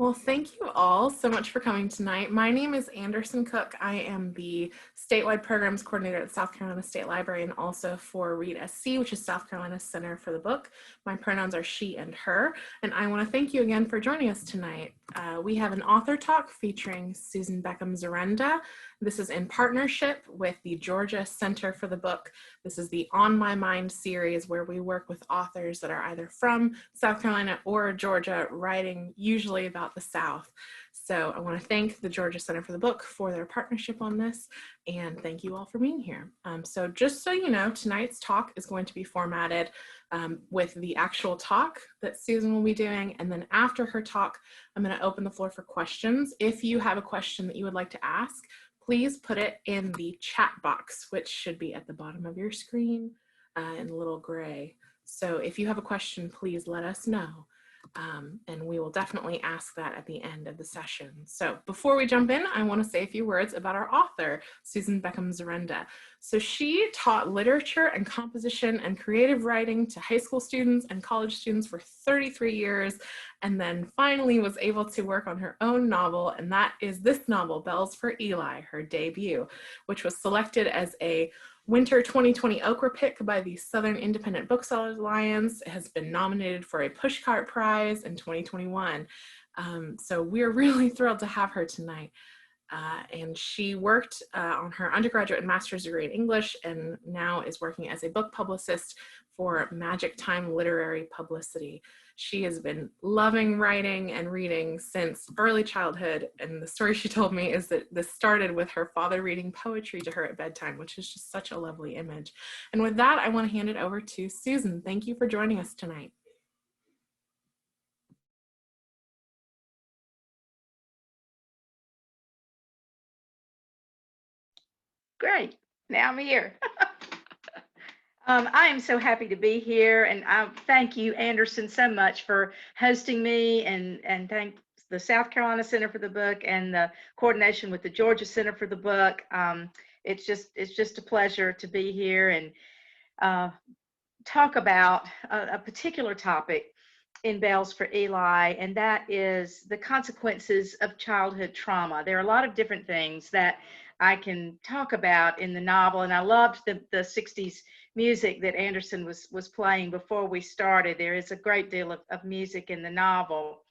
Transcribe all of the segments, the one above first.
Well, thank you all so much for coming tonight. My name is Anderson Cook. I am the statewide programs coordinator at the South Carolina State Library and also for ReadSC, which is South Carolina's Center for the Book. My pronouns are she and her, and I want to thank you again for joining us tonight. We have an author talk featuring Susan Beckham Zurenda. This is in partnership with the Georgia Center for the Book. This is the On My Mind series where we work with authors that are either from South Carolina or Georgia, writing usually about the South. So I want to thank the Georgia Center for the Book for their partnership on this, and thank you all for being here. So just so you know, tonight's talk is going to be formatted with the actual talk that Susan will be doing, and then after her talk, I'm going to open the floor for questions. If you have a question that you would like to ask, please put it in the chat box, which should be at the bottom of your screen in little gray. So if you have a question, please let us know. And we will definitely ask that at the end of the session. So before we jump in, I want to say a few words about our author, Susan Beckham Zurenda. So she taught literature and composition and creative writing to high school students and college students for 33 years, and then finally was able to work on her own novel, and that is this novel, Bells for Eli, her debut, which was selected as a Winter 2020 Okra pick by the Southern Independent Booksellers Alliance. It has been nominated for a Pushcart Prize in 2021. So we're really thrilled to have her tonight. And she worked on her undergraduate and master's degree in English and now is working as a book publicist for Magic Time Literary Publicity. She has been loving writing and reading since early childhood, and the story she told me is that this started with her father reading poetry to her at bedtime, which is just such a lovely image. And with that, I want to hand it over to Susan. Thank you for joining us tonight. Great, now I'm here. I am so happy to be here, and I thank you, Anderson, so much for hosting me, and thank the South Carolina Center for the Book and the coordination with the Georgia Center for the Book. It's just a pleasure to be here and talk about a particular topic in Bells for Eli, and that is the consequences of childhood trauma. There are a lot of different things that I can talk about in the novel, and I loved the 60s music that Anderson was playing before we started. There is a great deal of music in the novel,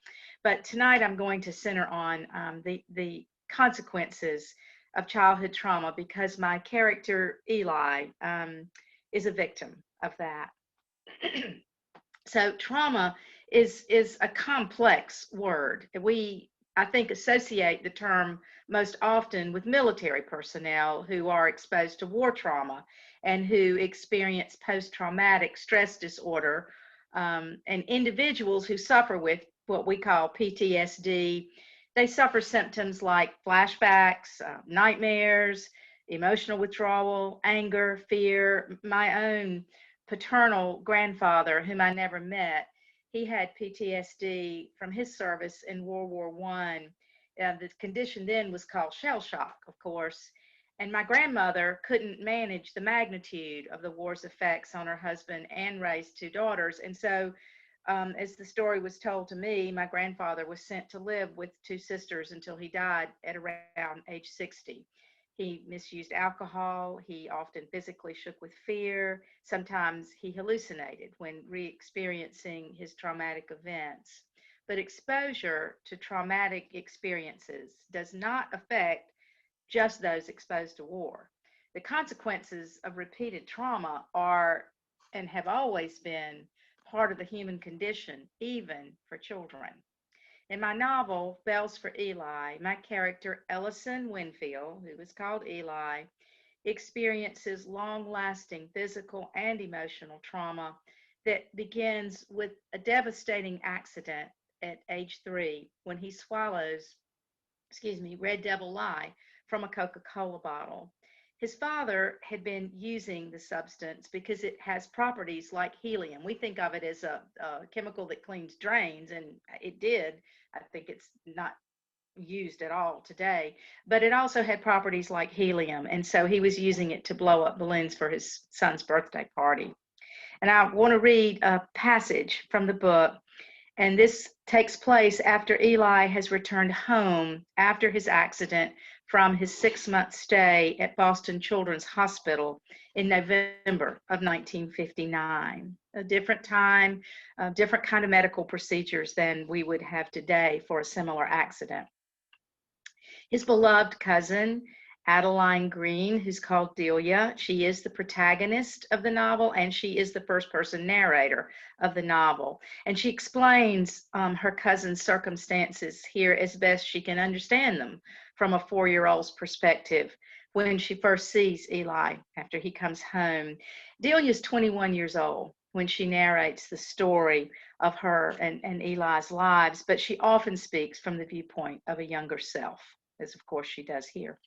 but tonight I'm going to center on the consequences of childhood trauma because my character Eli is a victim of that. So trauma is a complex word. We, I think, associate the term most often with military personnel who are exposed to war trauma and who experience post-traumatic stress disorder, and individuals who suffer with what we call PTSD. They suffer symptoms like flashbacks, nightmares, emotional withdrawal, anger, fear. My own paternal grandfather, whom I never met, he had PTSD from his service in World War I. The condition then was called shell shock, of course. And my grandmother couldn't manage the magnitude of the war's effects on her husband and raised two daughters. And so, as the story was told to me, my grandfather was sent to live with two sisters until he died at around age 60. He misused alcohol. He often physically shook with fear. Sometimes he hallucinated when re-experiencing his traumatic events. But exposure to traumatic experiences does not affect just those exposed to war. The consequences of repeated trauma are and have always been part of the human condition, even for children. In my novel, Bells for Eli, my character Ellison Winfield, who is called Eli, experiences long-lasting physical and emotional trauma that begins with a devastating accident at age 3 when he swallows, Red Devil Lye from a Coca-Cola bottle. His father had been using the substance because it has properties like helium. We think of it as a chemical that cleans drains, and it did. I think it's not used at all today, but it also had properties like helium, and so he was using it to blow up balloons for his son's birthday party. And I want to read a passage from the book, And this takes place after Eli has returned home after his accident from his 6-month stay at Boston Children's Hospital in November of 1959. A different time, a different kind of medical procedures than we would have today for a similar accident. His beloved cousin, Adeline Green, who's called Delia, she is the protagonist of the novel, and she is the first-person narrator of the novel. And she explains her cousin's circumstances here as best she can understand them from a 4-year-old's perspective when she first sees Eli after he comes home. Delia is 21 years old when she narrates the story of her and Eli's lives, but she often speaks from the viewpoint of a younger self, as of course she does here.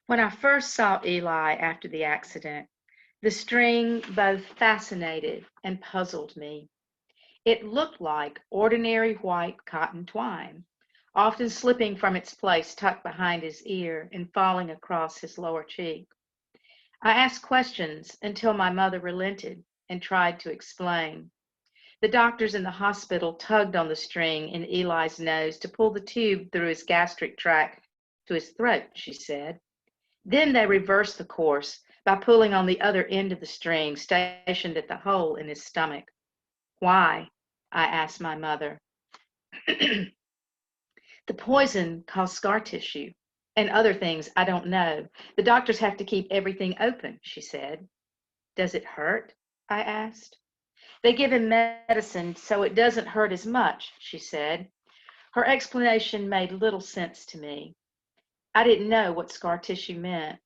When I first saw Eli after the accident, the string both fascinated and puzzled me. It looked like ordinary white cotton twine, often slipping from its place tucked behind his ear and falling across his lower cheek. I asked questions until my mother relented and tried to explain. The doctors in the hospital tugged on the string in Eli's nose to pull the tube through his gastric tract to his throat, she said. Then they reversed the course by pulling on the other end of the string stationed at the hole in his stomach. Why? I asked my mother. The poison caused scar tissue and other things I don't know. The doctors have to keep everything open, she said. Does it hurt? I asked. They give him medicine so it doesn't hurt as much, she said. Her explanation made little sense to me. I didn't know what scar tissue meant.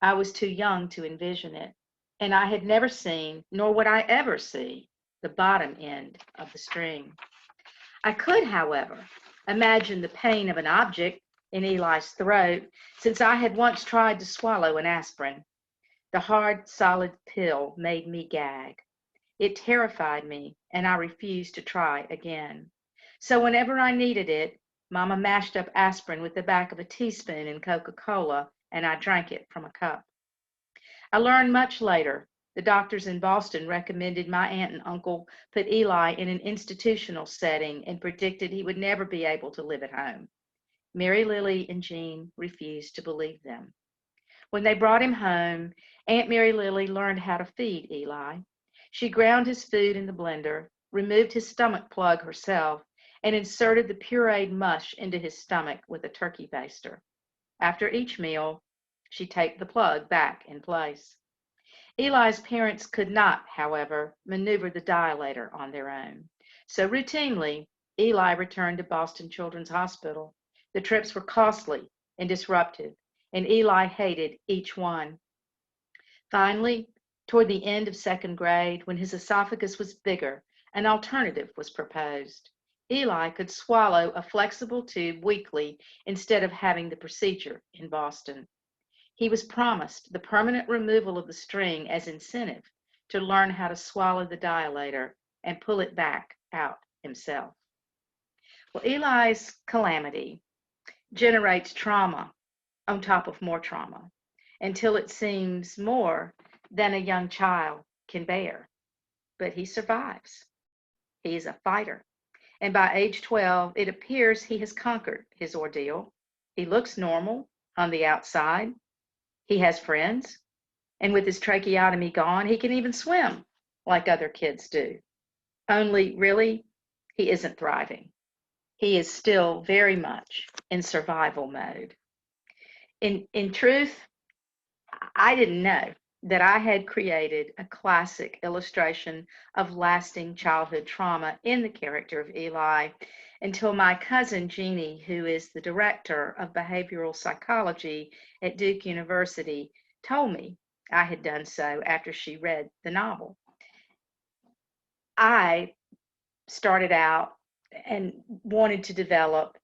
I was too young to envision it, and I had never seen, nor would I ever see, the bottom end of the string. I could, however, imagine the pain of an object in Eli's throat, since I had once tried to swallow an aspirin. The hard, solid pill made me gag. It terrified me, and I refused to try again. So whenever I needed it, Mama mashed up aspirin with the back of a teaspoon in Coca-Cola, and I drank it from a cup. I learned much later the doctors in Boston recommended my aunt and uncle put Eli in an institutional setting and predicted he would never be able to live at home. Mary Lily and Jean refused to believe them. When they brought him home, Aunt Mary Lily learned how to feed Eli. She ground his food in the blender, removed his stomach plug herself, and inserted the pureed mush into his stomach with a turkey baster. After each meal, she taped the plug back in place. Eli's parents could not, however, maneuver the dilator on their own. So routinely, Eli returned to Boston Children's Hospital. The trips were costly and disruptive, and Eli hated each one. Finally, toward the end of 2nd grade, when his esophagus was bigger, an alternative was proposed. Eli could swallow a flexible tube weekly instead of having the procedure in Boston. He was promised the permanent removal of the string as incentive to learn how to swallow the dilator and pull it back out himself. Well, Eli's calamity generates trauma on top of more trauma until it seems more than a young child can bear. But he survives. He is a fighter. And by age 12, it appears he has conquered his ordeal. He looks normal on the outside. He has friends. And with his tracheotomy gone, he can even swim like other kids do. Only, really, he isn't thriving. He is still very much in survival mode. In truth, I didn't know that I had created a classic illustration of lasting childhood trauma in the character of Eli until my cousin Jeannie, who is the director of behavioral psychology at Duke University, told me I had done so after she read the novel. I started out and wanted to develop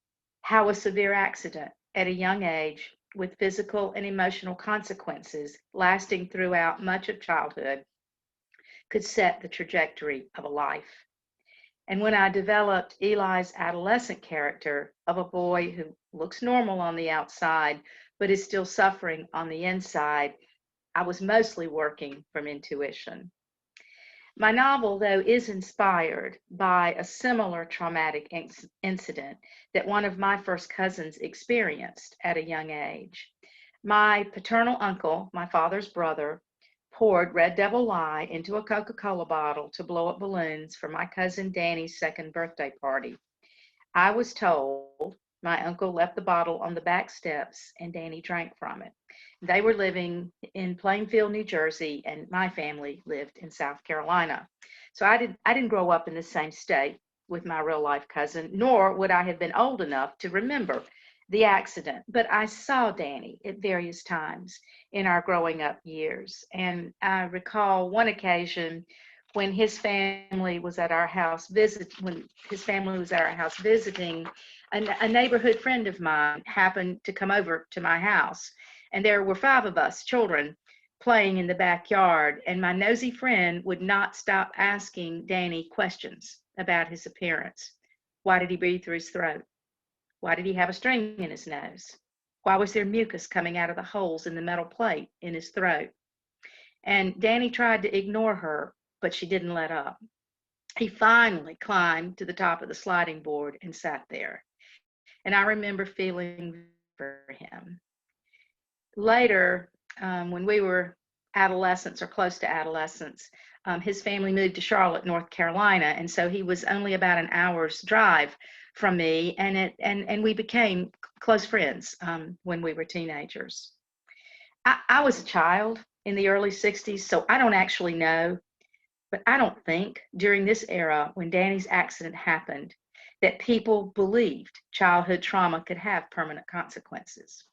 how a severe accident at a young age with physical and emotional consequences lasting throughout much of childhood could set the trajectory of a life. And when I developed Eli's adolescent character of a boy who looks normal on the outside, but is still suffering on the inside, I was mostly working from intuition. My novel, though, is inspired by a similar traumatic incident that one of my first cousins experienced at a young age. My paternal uncle, my father's brother, poured Red Devil Lye into a Coca-Cola bottle to blow up balloons for my cousin Danny's second birthday party. I was told my uncle left the bottle on the back steps and Danny drank from it. They were living in Plainfield, New Jersey, and my family lived in South Carolina. So I didn't grow up in the same state with my real life cousin, nor would I have been old enough to remember the accident. But I saw Danny at various times in our growing up years. And I recall one occasion when his family was at our house visiting, a neighborhood friend of mine happened to come over to my house, and there were 5 of us children playing in the backyard, and my nosy friend would not stop asking Danny questions about his appearance. Why did he breathe through his throat? Why did he have a string in his nose? Why was there mucus coming out of the holes in the metal plate in his throat? And Danny tried to ignore her, but she didn't let up. He finally climbed to the top of the sliding board and sat there. And I remember feeling for him. Later, when we were adolescents or close to adolescence, his family moved to Charlotte, North Carolina, and so he was only about an hour's drive from me, and we became close friends when we were teenagers. I was a child in the early 60s, so I don't actually know, but I don't think during this era when Danny's accident happened that people believed childhood trauma could have permanent consequences.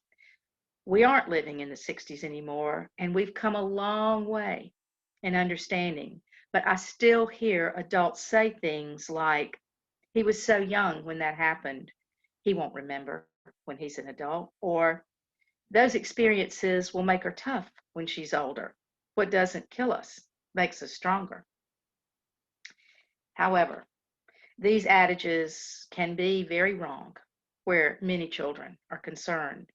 We aren't living in the 60s anymore, and we've come a long way in understanding, but I still hear adults say things like, he was so young when that happened, he won't remember when he's an adult, or those experiences will make her tough when she's older. What doesn't kill us makes us stronger. However, these adages can be very wrong where many children are concerned.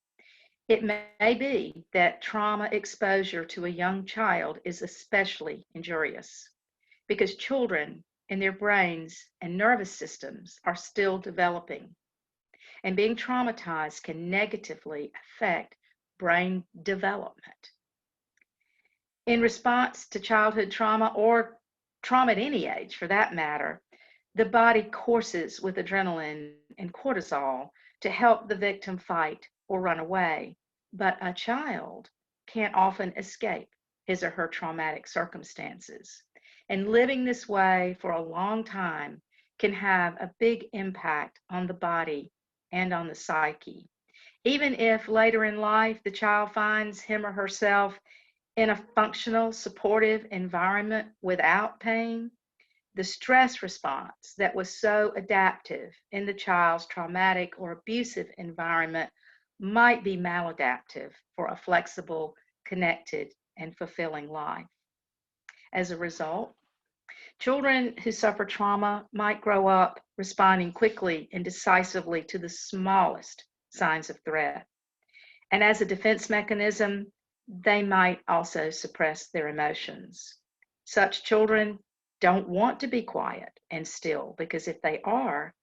It may be that trauma exposure to a young child is especially injurious because children in their brains and nervous systems are still developing, and being traumatized can negatively affect brain development. In response to childhood trauma, or trauma at any age for that matter, the body courses with adrenaline and cortisol to help the victim fight or run away. But a child can't often escape his or her traumatic circumstances. And living this way for a long time can have a big impact on the body and on the psyche. Even if later in life the child finds him or herself in a functional, supportive environment without pain, the stress response that was so adaptive in the child's traumatic or abusive environment might be maladaptive for a flexible, connected, and fulfilling life. As a result, children who suffer trauma might grow up responding quickly and decisively to the smallest signs of threat. And as a defense mechanism, they might also suppress their emotions. Such children don't want to be quiet and still because if they are,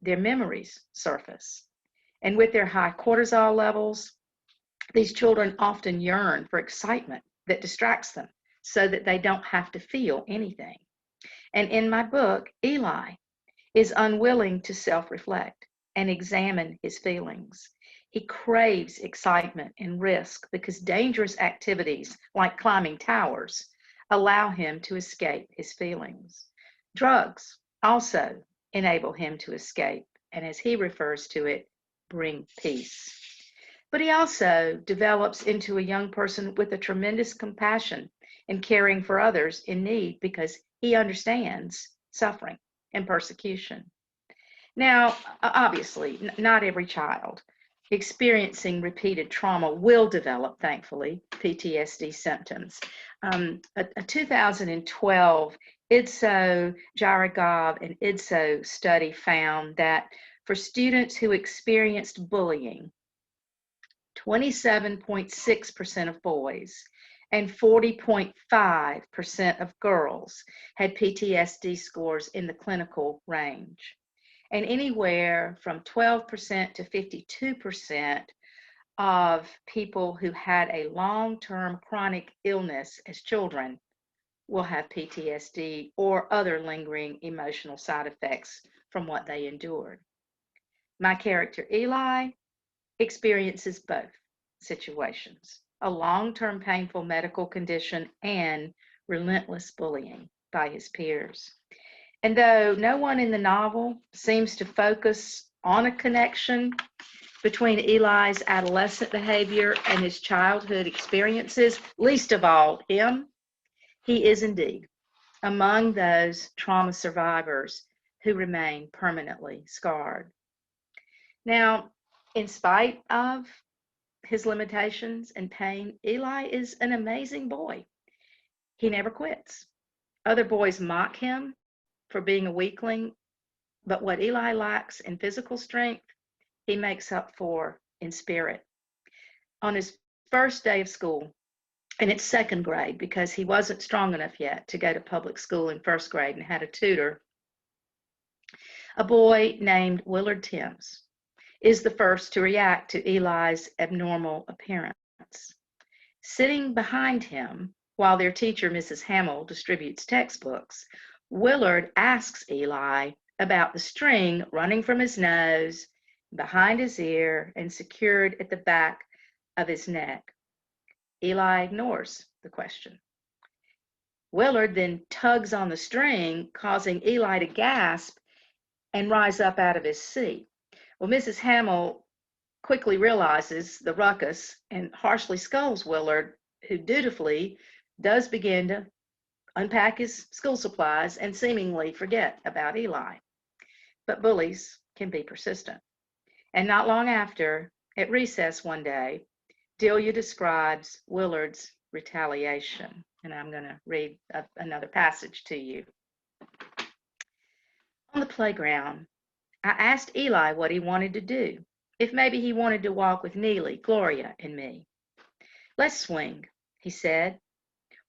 their memories surface. And with their high cortisol levels, these children often yearn for excitement that distracts them so that they don't have to feel anything. And in my book, Eli is unwilling to self-reflect and examine his feelings. He craves excitement and risk because dangerous activities like climbing towers allow him to escape his feelings. Drugs also enable him to escape, and as he refers to it, bring peace. But he also develops into a young person with a tremendous compassion and caring for others in need because he understands suffering and persecution. Now, obviously, not every child experiencing repeated trauma will develop, thankfully, PTSD symptoms. A 2012 IDSO, Gyragov, and IDSO study found that for students who experienced bullying, 27.6% of boys and 40.5% of girls had PTSD scores in the clinical range. And anywhere from 12% to 52% of people who had a long-term chronic illness as children will have PTSD or other lingering emotional side effects from what they endured. My character Eli experiences both situations, a long-term painful medical condition and relentless bullying by his peers. And though no one in the novel seems to focus on a connection between Eli's adolescent behavior and his childhood experiences, least of all him, he is indeed among those trauma survivors who remain permanently scarred. Now, in spite of his limitations and pain, Eli is an amazing boy. He never quits. Other boys mock him for being a weakling, but what Eli lacks in physical strength, he makes up for in spirit. On his first day of school, and it's second grade because he wasn't strong enough yet to go to public school in first grade and had a tutor, a boy named Willard Timms is the first to react to Eli's abnormal appearance. Sitting behind him while their teacher, Mrs. Hamill, distributes textbooks, Willard asks Eli about the string running from his nose, behind his ear, and secured at the back of his neck. Eli ignores the question. Willard then tugs on the string, causing Eli to gasp and rise up out of his seat. Well, Mrs. Hamill quickly realizes the ruckus and harshly scolds Willard, who dutifully does begin to unpack his school supplies and seemingly forget about Eli. But bullies can be persistent. And not long after, at recess one day, Delia describes Willard's retaliation. And I'm going to read another passage to you. On the playground, I asked Eli what he wanted to do, if maybe he wanted to walk with Neely, Gloria, and me. Let's swing, he said.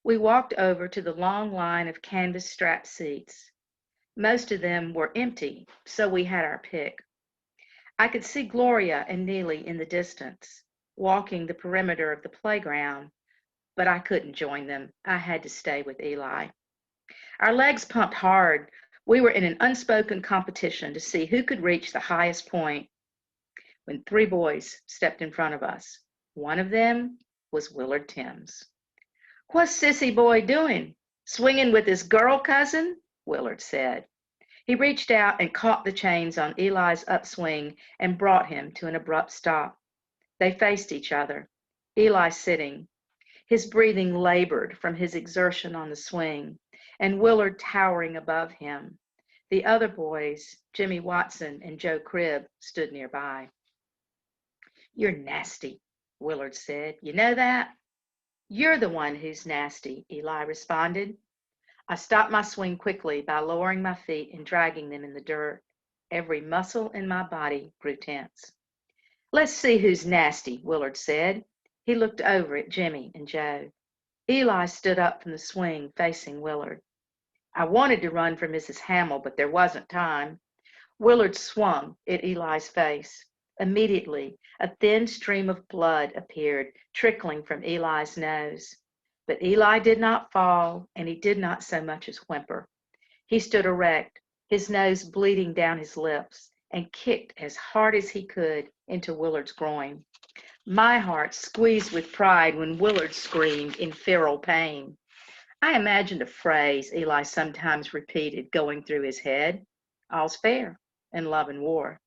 We walked over to the long line of canvas-strapped seats. Most of them were empty, so we had our pick. I could see Gloria and Neely in the distance, walking the perimeter of the playground, but I couldn't join them. I had to stay with Eli. Our legs pumped hard. We were in an unspoken competition to see who could reach the highest point when three boys stepped in front of us. One of them was Willard Timms. What's Sissy boy doing? Swinging with his girl cousin? Willard said. He reached out and caught the chains on Eli's upswing and brought him to an abrupt stop. They faced each other, Eli sitting, his breathing labored from his exertion on the swing, and Willard towering above him. The other boys, Jimmy Watson and Joe Cribb, stood nearby. You're nasty, Willard said. You know that? You're the one who's nasty, Eli responded. I stopped my swing quickly by lowering my feet and dragging them in the dirt. Every muscle in my body grew tense. Let's see who's nasty, Willard said. He looked over at Jimmy and Joe. Eli stood up from the swing, facing Willard. I wanted to run for Mrs. Hamill, but there wasn't time. Willard swung at Eli's face. Immediately, a thin stream of blood appeared, trickling from Eli's nose. But Eli did not fall, and he did not so much as whimper. He stood erect, his nose bleeding down his lips, and kicked as hard as he could into Willard's groin. My heart squeezed with pride when Willard screamed in feral pain. I imagined a phrase Eli sometimes repeated going through his head. All's fair in love and war.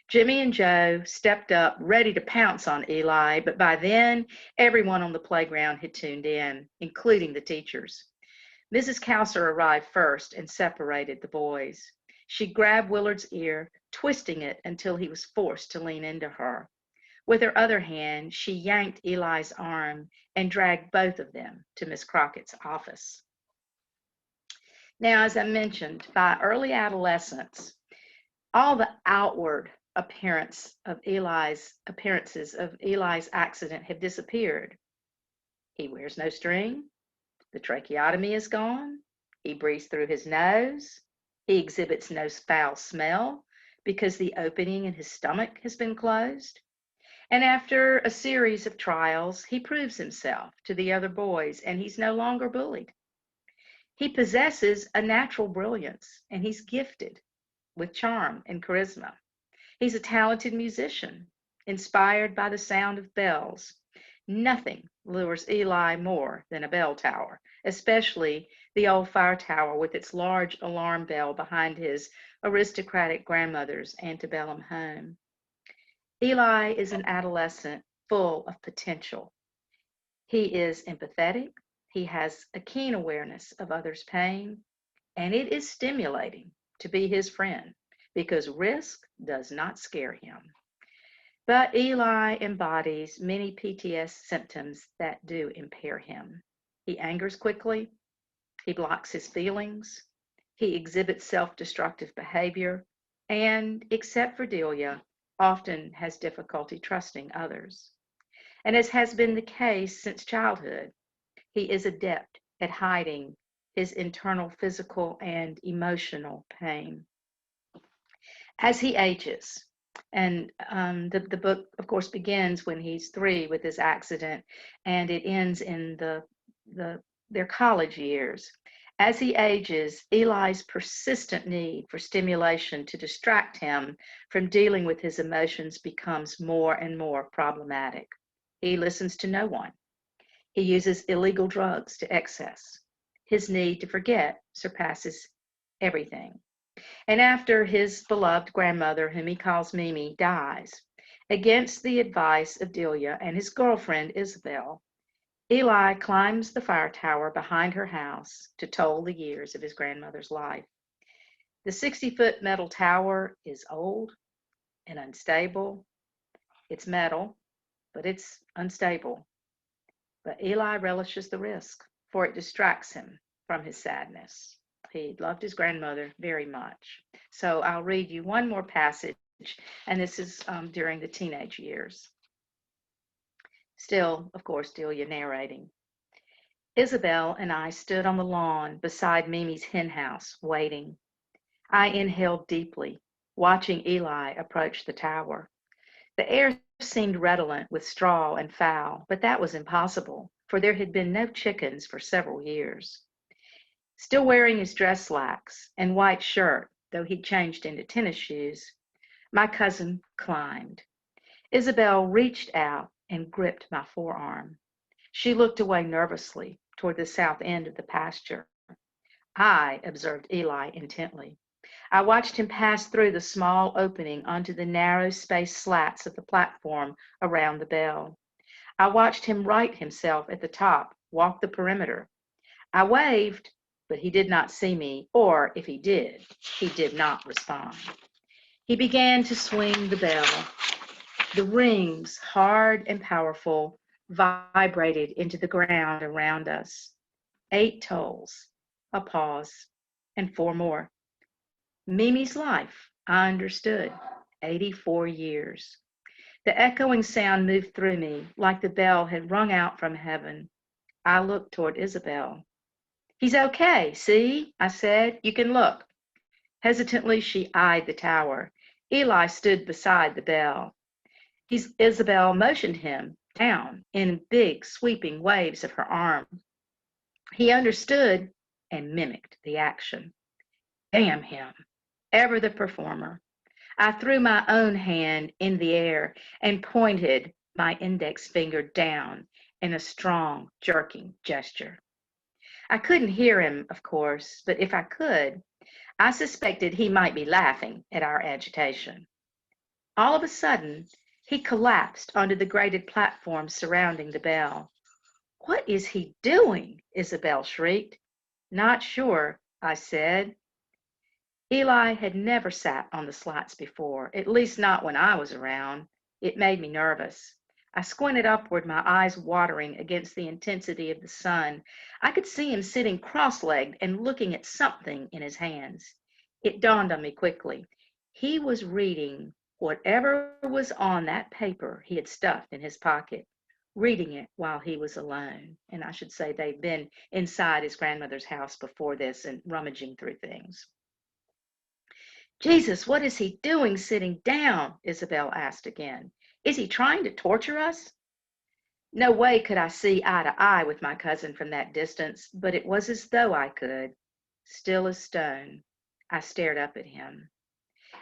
Jimmy and Joe stepped up, ready to pounce on Eli, but by then, everyone on the playground had tuned in, including the teachers. Mrs. Couser arrived first and separated the boys. She grabbed Willard's ear, twisting it until he was forced to lean into her. With her other hand, she yanked Eli's arm and dragged both of them to Miss Crockett's office. Now, as I mentioned, by early adolescence, all the outward appearances of Eli's accident have disappeared. He wears no string. The tracheotomy is gone. He breathes through his nose. He exhibits no foul smell because the opening in his stomach has been closed. And after a series of trials, he proves himself to the other boys, and he's no longer bullied. He possesses a natural brilliance, and he's gifted with charm and charisma. He's a talented musician, inspired by the sound of bells. Nothing lures Eli more than a bell tower, especially the old fire tower with its large alarm bell behind his aristocratic grandmother's antebellum home. Eli is an adolescent full of potential. He is empathetic. He has a keen awareness of others' pain, and it is stimulating to be his friend because risk does not scare him. But Eli embodies many PTS symptoms that do impair him. He angers quickly, he blocks his feelings, he exhibits self-destructive behavior, and, except for Delia, often has difficulty trusting others. And as has been the case since childhood, he is adept at hiding his internal physical and emotional pain. As he ages, and the book, of course, begins when he's 3 with his accident, and it ends in their college years. As he ages, Eli's persistent need for stimulation to distract him from dealing with his emotions becomes more and more problematic. He listens to no one. He uses illegal drugs to excess. His need to forget surpasses everything. And after his beloved grandmother, whom he calls Mimi, dies, against the advice of Delia and his girlfriend Isabel, Eli climbs the fire tower behind her house to toll the years of his grandmother's life. The 60-foot metal tower is old and unstable. It's metal, but it's unstable. But Eli relishes the risk, for it distracts him from his sadness. He loved his grandmother very much. So I'll read you one more passage, and this is during the teenage years. Still, of course, Delia narrating. Isabel and I stood on the lawn beside Mimi's hen house, waiting. I inhaled deeply, watching Eli approach the tower. The air seemed redolent with straw and foul, but that was impossible, for there had been no chickens for several years. Still wearing his dress slacks and white shirt, though he'd changed into tennis shoes, my cousin climbed. Isabel reached out and gripped my forearm. She looked away nervously toward the south end of the pasture. I observed Eli intently. I watched him pass through the small opening onto the narrow spaced slats of the platform around the bell. I watched him right himself at the top, walk the perimeter. I waved, but he did not see me, or if he did not respond. He began to swing the bell. The rings, hard and powerful, vibrated into the ground around us. 8 tolls, a pause, and 4 more. Mimi's life, I understood, 84 years. The echoing sound moved through me like the bell had rung out from heaven. I looked toward Isabel. He's okay, see? I said. You can look. Hesitantly, she eyed the tower. Eli stood beside the bell. Isabel motioned him down in big, sweeping waves of her arm. He understood and mimicked the action. Damn him. Ever the performer. I threw my own hand in the air and pointed my index finger down in a strong, jerking gesture. I couldn't hear him, of course, but if I could, I suspected he might be laughing at our agitation. All of a sudden, he collapsed onto the graded platform surrounding the bell. What is he doing? Isabel shrieked. Not sure, I said. Eli had never sat on the slats before, at least not when I was around. It made me nervous. I squinted upward, my eyes watering against the intensity of the sun. I could see him sitting cross-legged and looking at something in his hands. It dawned on me quickly. He was reading whatever was on that paper he had stuffed in his pocket. reading it while he was alone. And I should say they'd been inside his grandmother's house before this and rummaging through things. Jesus, what is he doing sitting down? Isabel asked again. Is he trying to torture us? No way could I see eye to eye with my cousin from that distance, but it was as though I could. Still as stone, I stared up at him.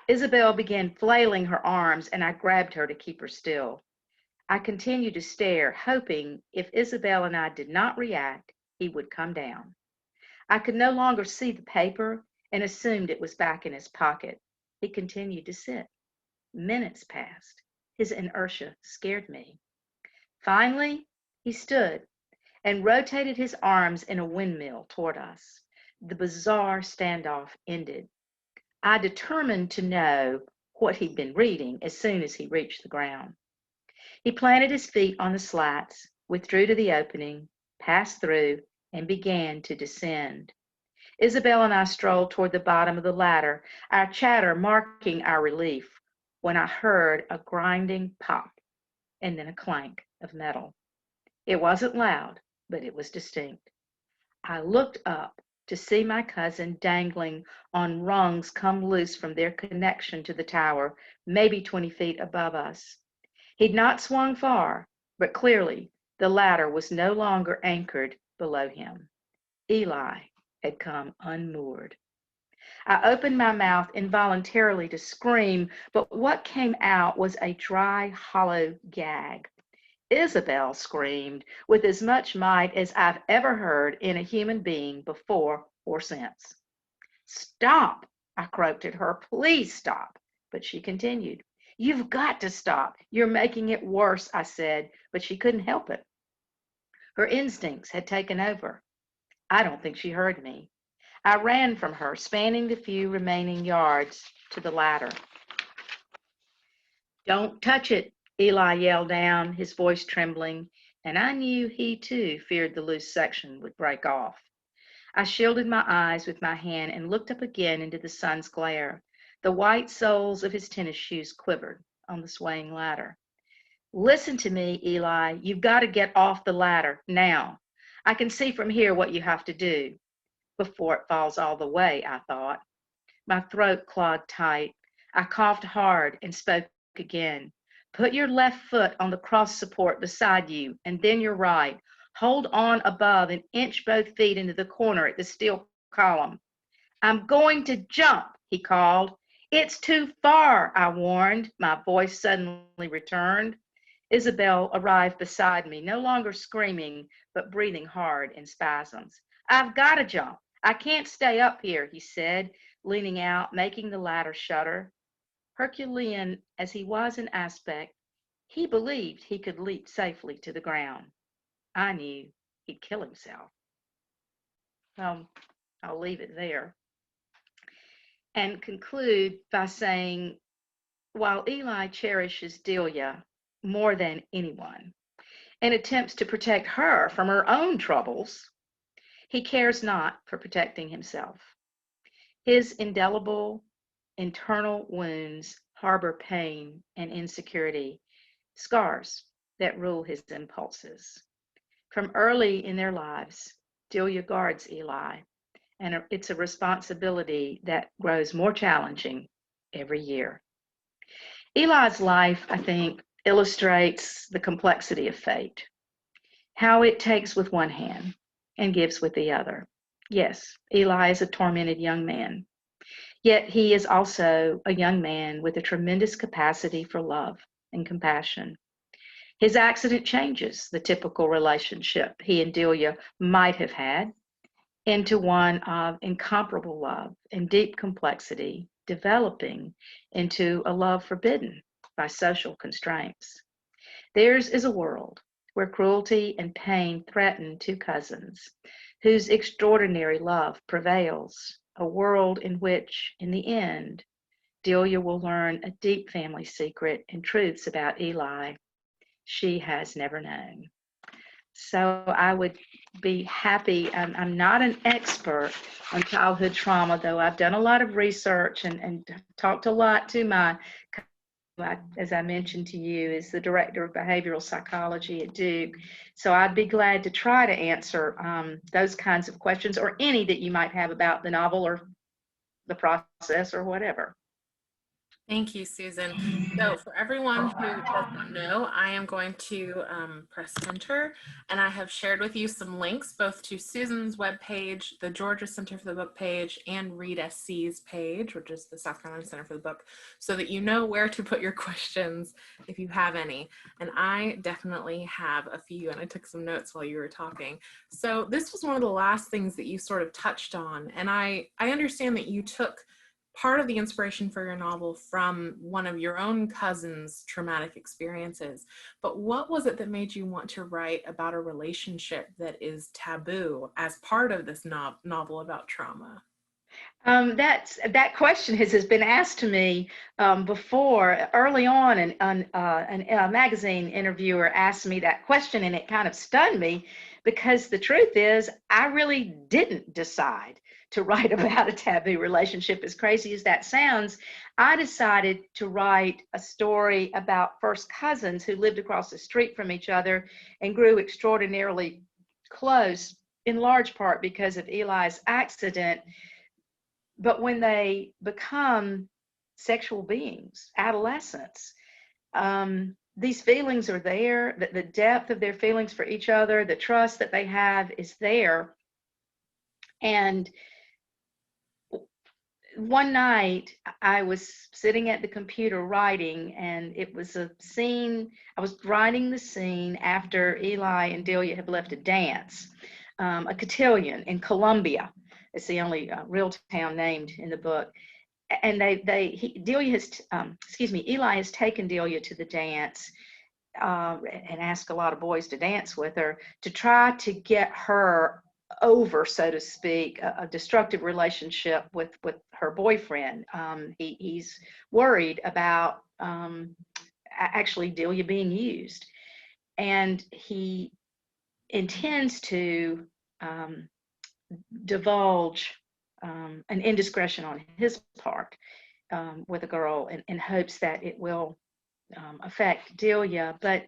Isabel began flailing her arms, and I grabbed her to keep her still. I continued to stare, hoping if Isabel and I did not react, he would come down. I could no longer see the paper and assumed it was back in his pocket. He continued to sit. Minutes passed. His inertia scared me. Finally, he stood and rotated his arms in a windmill toward us. The bizarre standoff ended. I determined to know what he'd been reading as soon as he reached the ground. He planted his feet on the slats, withdrew to the opening, passed through, and began to descend. Isabel and I strolled toward the bottom of the ladder, our chatter marking our relief, when I heard a grinding pop and then a clank of metal. It wasn't loud, but it was distinct. I looked up to see my cousin dangling on rungs come loose from their connection to the tower, maybe 20 feet above us. He'd not swung far, but clearly the ladder was no longer anchored below him. Eli had come unmoored. I opened my mouth involuntarily to scream, but what came out was a dry, hollow gag. Isabel screamed with as much might as I've ever heard in a human being before or since. Stop, I croaked at her. Please stop. But she continued. You've got to stop. You're making it worse, I said, but she couldn't help it. Her instincts had taken over. I don't think she heard me. I ran from her, spanning the few remaining yards to the ladder. Don't touch it, Eli yelled down, his voice trembling, and I knew he too feared the loose section would break off. I shielded my eyes with my hand and looked up again into the sun's glare. The white soles of his tennis shoes quivered on the swaying ladder. Listen to me, Eli. You've got to get off the ladder now. I can see from here what you have to do. Before it falls all the way, I thought. My throat clawed tight. I coughed hard and spoke again. Put your left foot on the cross support beside you, and then your right. Hold on above and inch both feet into the corner at the steel column. I'm going to jump, he called. It's too far, I warned. My voice suddenly returned. Isabel arrived beside me, no longer screaming, but breathing hard in spasms. I've got to jump. I can't stay up here, he said, leaning out, making the ladder shudder. Herculean as he was in aspect, he believed he could leap safely to the ground. I knew he'd kill himself. I'll leave it there and conclude by saying, while Eli cherishes Delia more than anyone and attempts to protect her from her own troubles, he cares not for protecting himself. His indelible internal wounds harbor pain and insecurity, scars that rule his impulses. From early in their lives, Delia guards Eli, and it's a responsibility that grows more challenging every year. Eli's life, I think, illustrates the complexity of fate, how it takes with one hand and gives with the other. Yes, Eli is a tormented young man, yet he is also a young man with a tremendous capacity for love and compassion. His accident changes the typical relationship he and Delia might have had into one of incomparable love and deep complexity, developing into a love forbidden by social constraints. Theirs is a world where cruelty and pain threaten two cousins, whose extraordinary love prevails, a world in which, in the end, Delia will learn a deep family secret and truths about Eli she has never known. So I would be happy. I'm not an expert on childhood trauma, though I've done a lot of research and talked a lot to my as I mentioned to you, is the director of behavioral psychology at Duke. So I'd be glad to try to answer those kinds of questions, or any that you might have about the novel or the process or whatever. Thank you, Susan. So for everyone who does not know, I am going to press enter, and I have shared with you some links both to Susan's webpage, the Georgia Center for the Book page, and ReadSC's page, which is the South Carolina Center for the Book, so that you know where to put your questions if you have any. And I definitely have a few, and I took some notes while you were talking. So this was one of the last things that you sort of touched on, and I understand that you took part of the inspiration for your novel from one of your own cousin's traumatic experiences. But what was it that made you want to write about a relationship that is taboo as part of this novel about trauma? That question has been asked to me before. Early on, a magazine interviewer asked me that question, and it kind of stunned me, because the truth is, I really didn't decide to write about a taboo relationship. As crazy as that sounds, I decided to write a story about first cousins who lived across the street from each other and grew extraordinarily close, in large part because of Eli's accident. But when they become sexual beings, adolescents, these feelings are there, the depth of their feelings for each other, the trust that they have is there. And one night I was sitting at the computer writing, and it was a scene. I was writing the scene after Eli and Delia had left a dance, a cotillion in Columbia. It's the only real town named in the book. And Delia has, Eli has taken Delia to the dance, and asked a lot of boys to dance with her to try to get her over, so to speak, a destructive relationship with her boyfriend. He's worried about actually Delia being used, and he intends to divulge an indiscretion on his part with a girl in hopes that it will affect Delia. But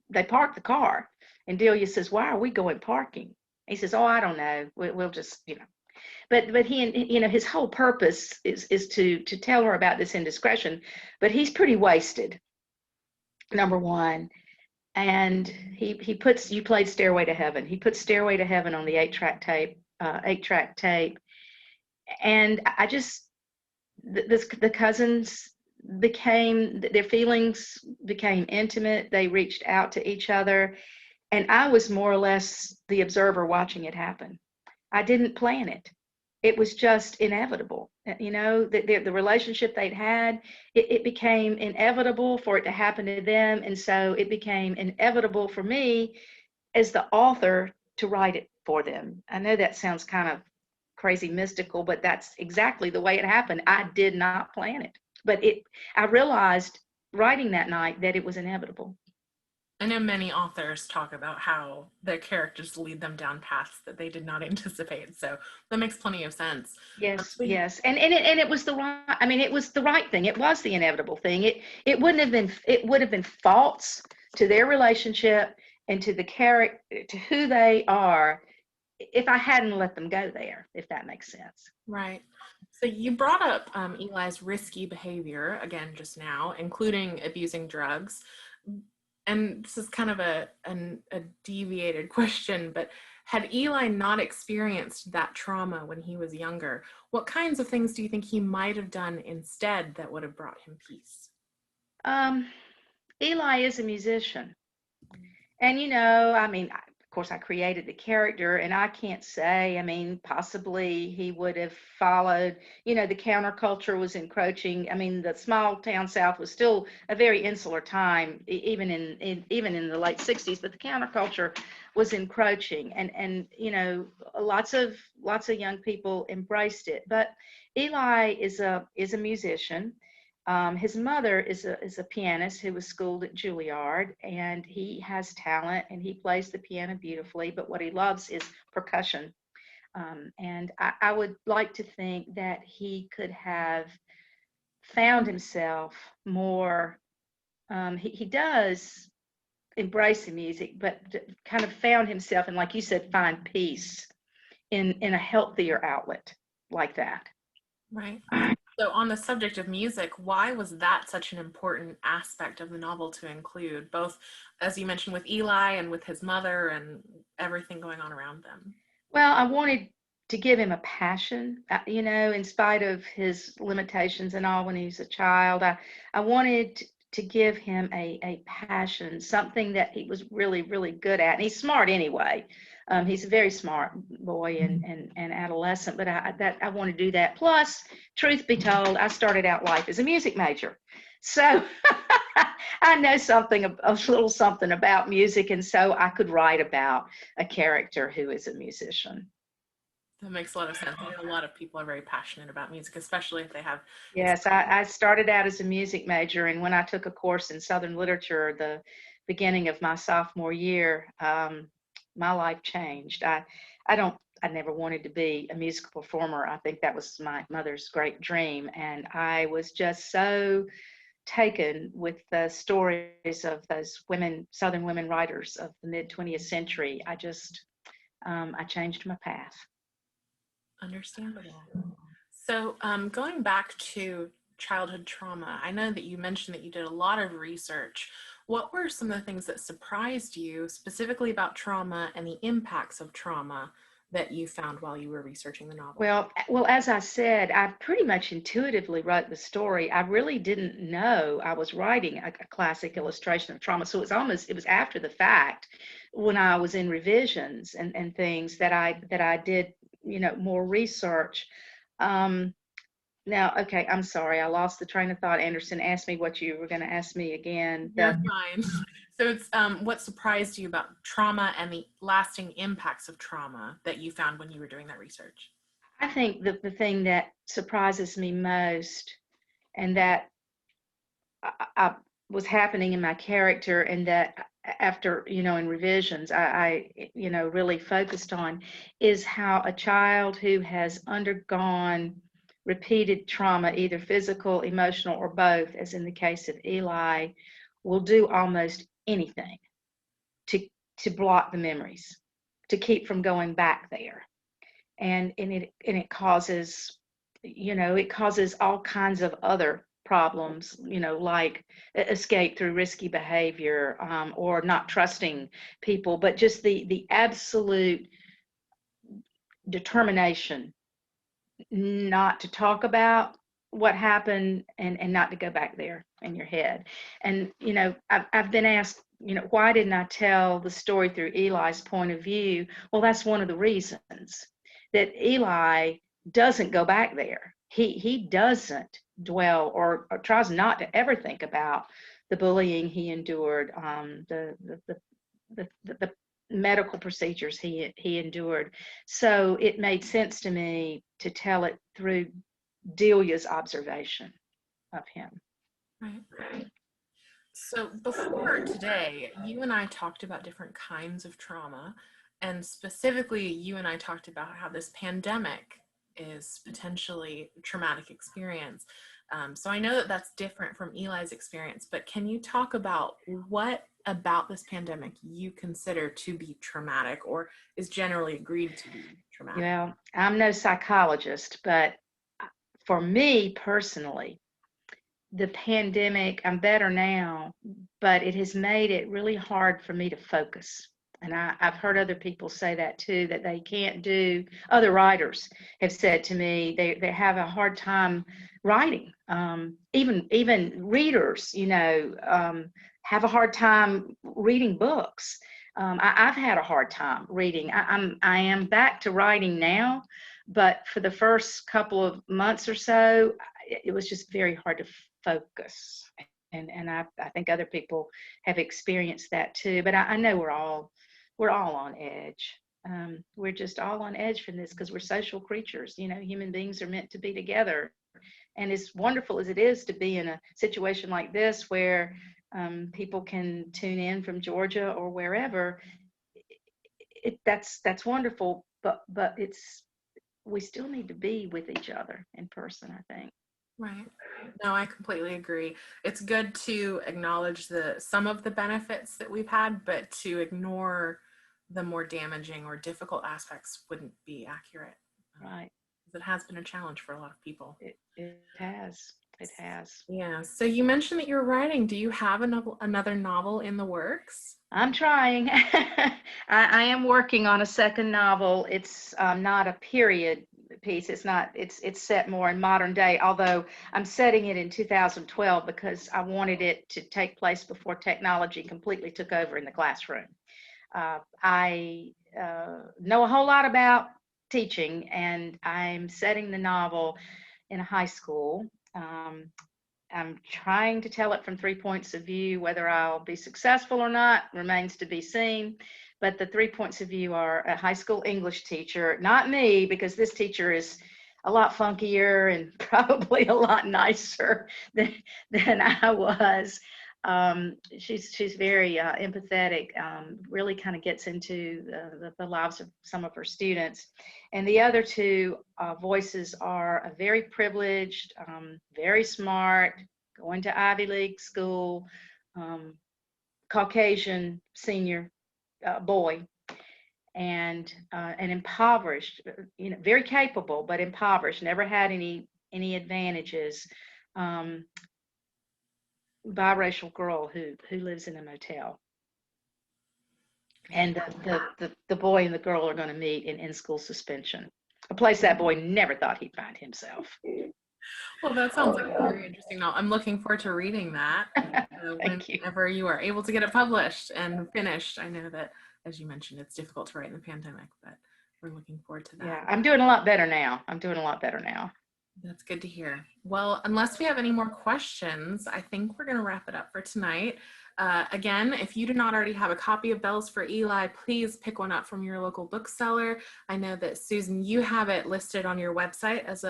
they park the car, and Delia says, "Why are we going parking?" He says, "Oh, I don't know. We'll just, you know." But he, his whole purpose is to tell her about this indiscretion. But he's pretty wasted, number one. And he puts, you played Stairway to Heaven. He puts Stairway to Heaven on the 8-track tape, and I just, the cousins became, their feelings became intimate. They reached out to each other, and I was more or less the observer watching it happen. I didn't plan it. It was just inevitable. The relationship they'd had, it became inevitable for it to happen to them. And so it became inevitable for me as the author to write it for them. I know that sounds kind of crazy mystical, but that's exactly the way it happened. I did not plan it, but I realized writing that night that it was inevitable. I know many authors talk about how their characters lead them down paths that they did not anticipate, so that makes plenty of sense. Yes, yes, and it was the right. I mean, it was the right thing. It was the inevitable thing. It wouldn't have been. It would have been false to their relationship and to the character, to who they are, if I hadn't let them go there. If that makes sense. Right. So you brought up Eli's risky behavior again just now, including abusing drugs. And this is kind of a deviated question, but had Eli not experienced that trauma when he was younger, what kinds of things do you think he might have done instead that would have brought him peace? Eli is a musician. And, I mean, of course, I created the character, and I can't say, I mean, possibly he would have followed, the counterculture was encroaching. I mean, the small town South was still a very insular time, even in the late 60s, but the counterculture was encroaching, and lots of young people embraced it. But Eli is a musician. His mother is a pianist who was schooled at Juilliard, and he has talent and he plays the piano beautifully, but what he loves is percussion. And I would like to think that he could have found himself more, he does embrace the music, but kind of found himself, and like you said, find peace in a healthier outlet like that. Right. So, on the subject of music, why was that such an important aspect of the novel to include, both as you mentioned with Eli and with his mother and everything going on around them? Well, I wanted to give him a passion, in spite of his limitations and all when he was a child. I wanted to give him a passion, something that he was really, really good at. And he's smart anyway. He's a very smart boy and adolescent, but I want to do that. Plus, truth be told, I started out life as a music major. So I know a little something about music, and so I could write about a character who is a musician. That makes a lot of sense. I know a lot of people are very passionate about music, especially if they have Yes, I started out as a music major, and when I took a course in Southern literature, the beginning of my sophomore year, my life changed. I never wanted to be a musical performer. I think that was my mother's great dream, and I was just so taken with the stories of those women, Southern women writers of the mid 20th century. I changed my path. understandable. So, going back to childhood trauma, I know that you mentioned that you did a lot of research. What were some of the things that surprised you specifically about trauma and the impacts of trauma that you found while you were researching the novel? Well, as I said, I pretty much intuitively wrote the story. I really didn't know I was writing a classic illustration of trauma. So it was after the fact, when I was in revisions and things, that I did, more research. Um, Now, okay, I'm sorry, I lost the train of thought. Anderson, asked me what you were going to ask me again. You're fine. So it's what surprised you about trauma and the lasting impacts of trauma that you found when you were doing that research? I think the thing that surprises me most, and that I was happening in my character, and that after, in revisions, I really focused on, is how a child who has undergone repeated trauma, either physical, emotional, or both, as in the case of Eli, will do almost anything to to block the memories, to keep from going back there. And it causes, it causes all kinds of other problems, like escape through risky behavior, or not trusting people, but just the absolute determination not to talk about what happened, and not to go back there in your head. And I've been asked, why didn't I tell the story through Eli's point of view? Well, that's one of the reasons, that Eli doesn't go back there. He doesn't dwell, or tries not to ever think about the bullying he endured, the medical procedures he endured. So it made sense to me to tell it through Delia's observation of him. Right. So before today, you and I talked about different kinds of trauma, and specifically, you and I talked about how this pandemic is potentially a traumatic experience. So I know that that's different from Eli's experience, but can you talk about what about this pandemic you consider to be traumatic or is generally agreed to be traumatic? Well, I'm no psychologist, but for me personally, the pandemic, I'm better now, but it has made it really hard for me to focus. And I've heard other people say that too, that they can't do, other writers have said to me, they have a hard time writing. Even readers, have a hard time reading books. I've had a hard time reading. I am back to writing now, but for the first couple of months or so, it was just very hard to focus. And I think other people have experienced that too. But I know we're all on edge. We're just all on edge from this, because we're social creatures. Human beings are meant to be together. And as wonderful as it is to be in a situation like this, where people can tune in from Georgia or wherever, that's wonderful. But we still need to be with each other in person, I think. Right. No, I completely agree. It's good to acknowledge some of the benefits that we've had, but to ignore the more damaging or difficult aspects wouldn't be accurate. Right. It has been a challenge for a lot of people. It has. It has. Yeah. So you mentioned that you're writing. Do you have another novel in the works? I'm trying. I am working on a second novel. It's not a period piece. It's set more in modern day, although I'm setting it in 2012 because I wanted it to take place before technology completely took over in the classroom. I know a whole lot about teaching, and I'm setting the novel in a high school. I'm trying to tell it from 3 points of view. Whether I'll be successful or not remains to be seen. But the 3 points of view are a high school English teacher, not me, because this teacher is a lot funkier and probably a lot nicer than I was. She's very empathetic, really kind of gets into the lives of some of her students. And the other two voices are a very privileged, very smart, going to Ivy League school, Caucasian senior boy, and an impoverished, very capable, but impoverished, never had any advantages, biracial girl who lives in a motel. And the boy and the girl are going to meet in school suspension, a place that boy never thought he'd find himself. Well, that sounds like a very interesting novel. I'm looking forward to reading that Thank you. whenever you are able to get it published and finished. I know that, as you mentioned, it's difficult to write in the pandemic, but we're looking forward to that. Yeah, I'm doing a lot better now. I'm doing a lot better now. That's good to hear. Well, unless we have any more questions, I think we're going to wrap it up for tonight. Again, if you do not already have a copy of Bells for Eli, please pick one up from your local bookseller. I know that Susan, you have it listed on your website as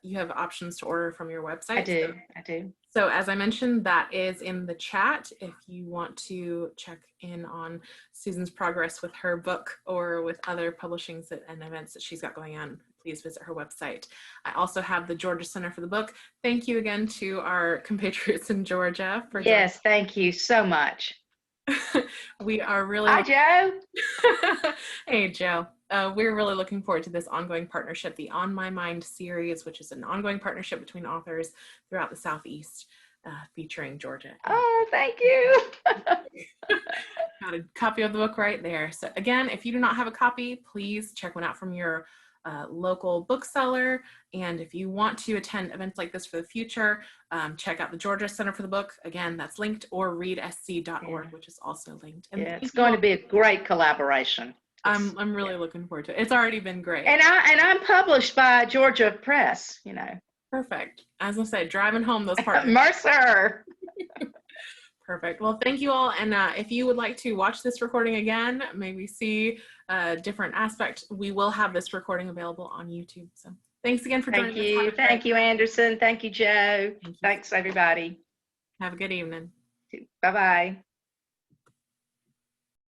you have options to order from your website. I do. So as I mentioned, that is in the chat. If you want to check in on Susan's progress with her book or with other publishings and events that she's got going on, please visit her website. I also have the Georgia Center for the Book. Thank you again to our compatriots in Georgia for Yes, thank you so much. We are really Hi, Joe. Hey, Joe. We're really looking forward to this ongoing partnership, the On My Mind series, which is an ongoing partnership between authors throughout the Southeast, featuring Georgia. Oh, thank you. Got a copy of the book right there. So again, if you do not have a copy, please check one out from your local bookseller. And if you want to attend events like this for the future, check out the Georgia Center for the Book. Again, that's linked, or readsc.org, which is also linked. And yeah, it's going to be a great collaboration. I'm really looking forward to it. It's already been great. And I'm published by Georgia Press, Perfect. As I said, driving home those parts. Mercer. Perfect. Well, thank you all. And if you would like to watch this recording again, maybe see a different aspect, we will have this recording available on YouTube. So thanks again for joining us. Thank you, Anderson. Thank you, Joe. Thanks, everybody. Have a good evening. Bye-bye.